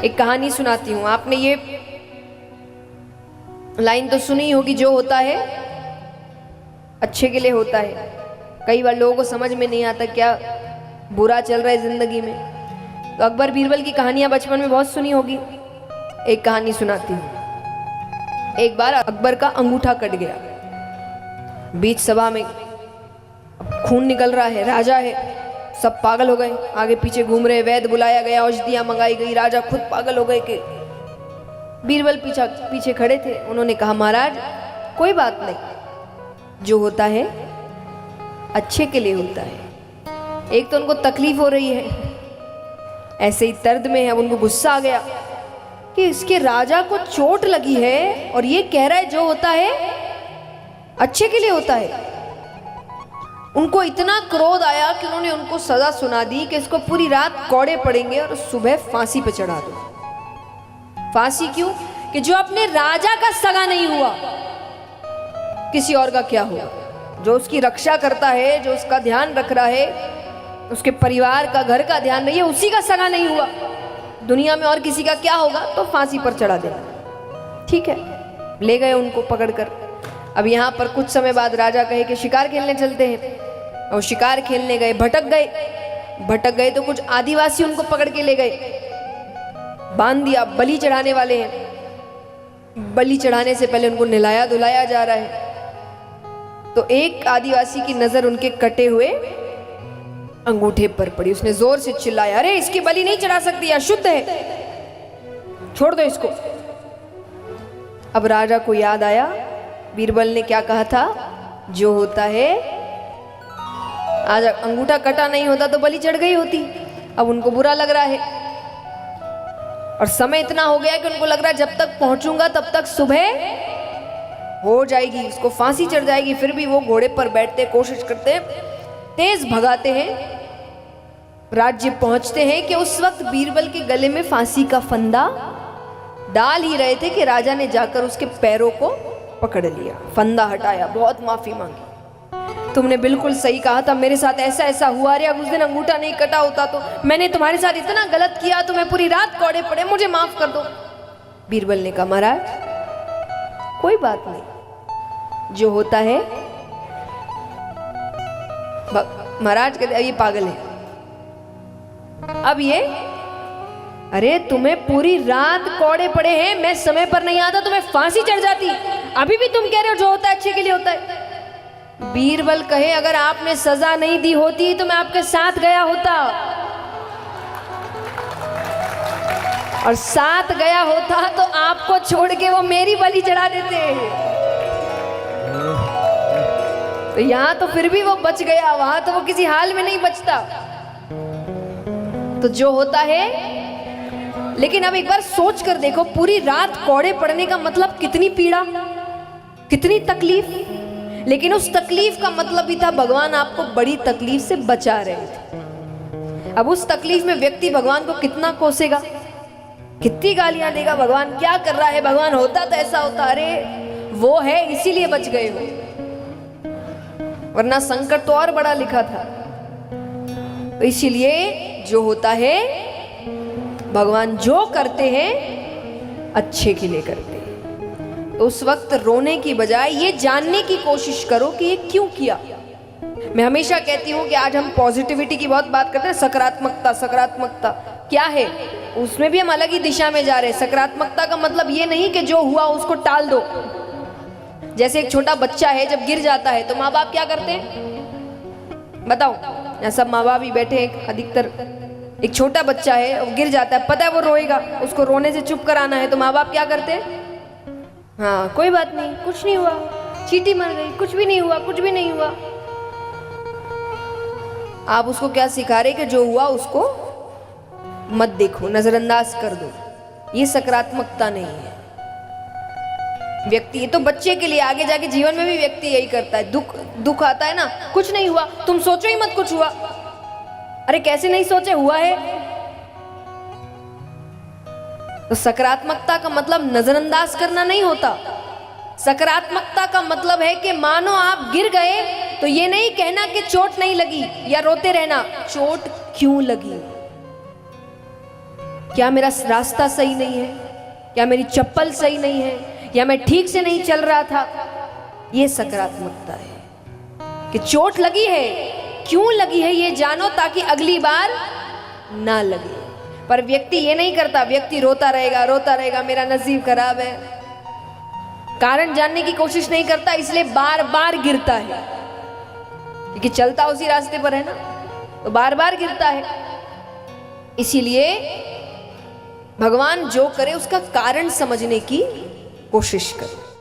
एक कहानी सुनाती हूँ। आपने ये लाइन तो सुनी होगी, जो होता है अच्छे के लिए होता है। कई बार लोगों को समझ में नहीं आता क्या बुरा चल रहा है जिंदगी में। तो अकबर बीरबल की कहानियां बचपन में बहुत सुनी होगी। एक कहानी सुनाती हूँ। एक बार अकबर का अंगूठा कट गया। बीच सभा में खून निकल रहा है, राजा है, सब पागल हो गए, आगे पीछे घूम रहे। वैद्य बुलाया गया, औषधियां मंगाई गई, राजा खुद पागल हो गए कि बीरबल पीछे खड़े थे। उन्होंने कहा, महाराज कोई बात नहीं, जो होता है अच्छे के लिए होता है। एक तो उनको तकलीफ हो रही है, ऐसे ही दर्द में है। अब उनको गुस्सा आ गया कि इसके राजा को चोट लगी है और ये कह रहा है जो होता है अच्छे के लिए होता है। उनको इतना क्रोध आया कि उन्होंने उनको सजा सुना दी कि इसको पूरी रात कौड़े पड़ेंगे और सुबह फांसी पे चढ़ा दो। फांसी क्यों? कि जो अपने राजा का सगा नहीं हुआ, किसी और का क्या हुआ? जो उसकी रक्षा करता है, जो उसका ध्यान रख रहा है, उसके परिवार का, घर का ध्यान नहीं है, उसी का सगा नहीं हुआ, दुनिया में और किसी का क्या होगा? तो फांसी पर चढ़ा देना। ठीक है, ले गए उनको पकड़कर। अब यहाँ पर कुछ समय बाद राजा कहे कि शिकार खेलने चलते हैं, और शिकार खेलने गए, भटक गए तो कुछ आदिवासी उनको पकड़ के ले गए, बांध दिया। बलि चढ़ाने वाले हैं, बलि चढ़ाने से पहले उनको नहलाया धुलाया जा रहा है। तो एक आदिवासी की नजर उनके कटे हुए अंगूठे पर पड़ी। उसने जोर से चिल्लाया, अरे इसकी बलि नहीं चढ़ा सकती, अशुद्ध है, छोड़ दो इसको। अब राजा को याद आया बीरबल ने क्या कहा था, जो होता है, आज अंगूठा कटा नहीं होता तो बलि चढ़ गई होती। अब उनको बुरा लग रहा है और समय इतना हो गया कि उनको लग रहा है जब तक पहुंचूंगा तब तक सुबह हो जाएगी, उसको फांसी चढ़ जाएगी। फिर भी वो घोड़े पर बैठते, कोशिश करते, तेज भगाते हैं। राज्य पहुंचते हैं कि उस वक्त बीरबल के गले में फांसी का फंदा डाल ही रहे थे कि राजा ने जाकर उसके पैरों को पकड़ लिया, फंदा हटाया, बहुत माफी मांगी। तुमने बिल्कुल सही कहा था, मेरे साथ ऐसा ऐसा हुआ रे, उस दिन अंगूठा नहीं कटा होता तो मैंने तुम्हारे साथ इतना गलत किया, तो मैं पूरी रात कौड़े पड़े, मुझे माफ कर दो। बीरबल ने कहा, महाराज कोई बात नहीं, जो होता है। महाराज कहते ये पागल है। अब ये, अरे तुम्हें पूरी रात कौड़े पड़े हैं, मैं समय पर नहीं आता तुम्हें फांसी चढ़ जाती, अभी भी तुम कह रहे हो जो होता है अच्छे के लिए होता है। बीरबल कहे, अगर आपने सजा नहीं दी होती तो मैं आपके साथ गया होता, और साथ गया होता तो आपको छोड़ के वो मेरी बलि चढ़ा देते। तो यहां तो फिर भी वो बच गया, वहां तो वो किसी हाल में नहीं बचता। तो जो होता है, लेकिन अब एक बार सोच कर देखो, पूरी रात कौड़े पड़ने का मतलब कितनी पीड़ा, कितनी तकलीफ। लेकिन उस तकलीफ का मतलब भी था भगवान आपको बड़ी तकलीफ से बचा रहे थे। अब उस तकलीफ में व्यक्ति भगवान को कितना कोसेगा, कितनी गालियां देगा, भगवान क्या कर रहा है, भगवान होता तो ऐसा होता, अरे वो है इसीलिए बच गए हो, वरना संकट तो और बड़ा लिखा था। तो इसीलिए जो होता है, भगवान जो करते हैं अच्छे के लिए करते हैं। तो उस वक्त रोने की बजाय ये जानने की कोशिश करो कि ये क्यों किया। मैं हमेशा कहती हूँ कि आज हम पॉजिटिविटी की बहुत बात करते हैं, सकारात्मकता, सकारात्मकता क्या है, उसमें भी हम अलग ही दिशा में जा रहे हैं। सकारात्मकता का मतलब ये नहीं कि जो हुआ उसको टाल दो। जैसे एक छोटा बच्चा है, जब गिर जाता है तो माँ बाप क्या करते हैं, बताओ, यहाँ सब माँ बाप ही बैठे हैं अधिकतर। एक छोटा बच्चा है, वो गिर जाता है, पता है वो रोएगा, उसको रोने से चुप कराना है, तो माँ बाप क्या करते हैं, हाँ कोई बात नहीं, कुछ नहीं हुआ, चींटी मर गई, कुछ भी नहीं हुआ, कुछ भी नहीं हुआ। आप उसको क्या सिखा रहे कि जो हुआ उसको मत देखो, नजरअंदाज कर दो। ये सकारात्मकता नहीं है। व्यक्ति, ये तो बच्चे के लिए, आगे जाके जीवन में भी व्यक्ति यही करता है। दुख आता है ना, कुछ नहीं हुआ, तुम सोचो ही मत कुछ हुआ। अरे कैसे नहीं सोचे, हुआ है। तो सकारात्मकता का मतलब नजरअंदाज करना नहीं होता। सकारात्मकता का मतलब है कि मानो आप गिर गए तो ये नहीं कहना कि चोट नहीं लगी या रोते रहना, चोट क्यों लगी, क्या मेरा रास्ता सही नहीं है, क्या मेरी चप्पल सही नहीं है, या मैं ठीक से नहीं चल रहा था। ये सकारात्मकता है कि चोट लगी है, क्यों लगी है ये जानो ताकि अगली बार ना लगे। पर व्यक्ति ये नहीं करता, व्यक्ति रोता रहेगा, मेरा नसीब खराब है, कारण जानने की कोशिश नहीं करता, इसलिए बार बार गिरता है, क्योंकि चलता उसी रास्ते पर है ना, तो बार बार गिरता है। इसीलिए भगवान जो करे उसका कारण समझने की कोशिश करे।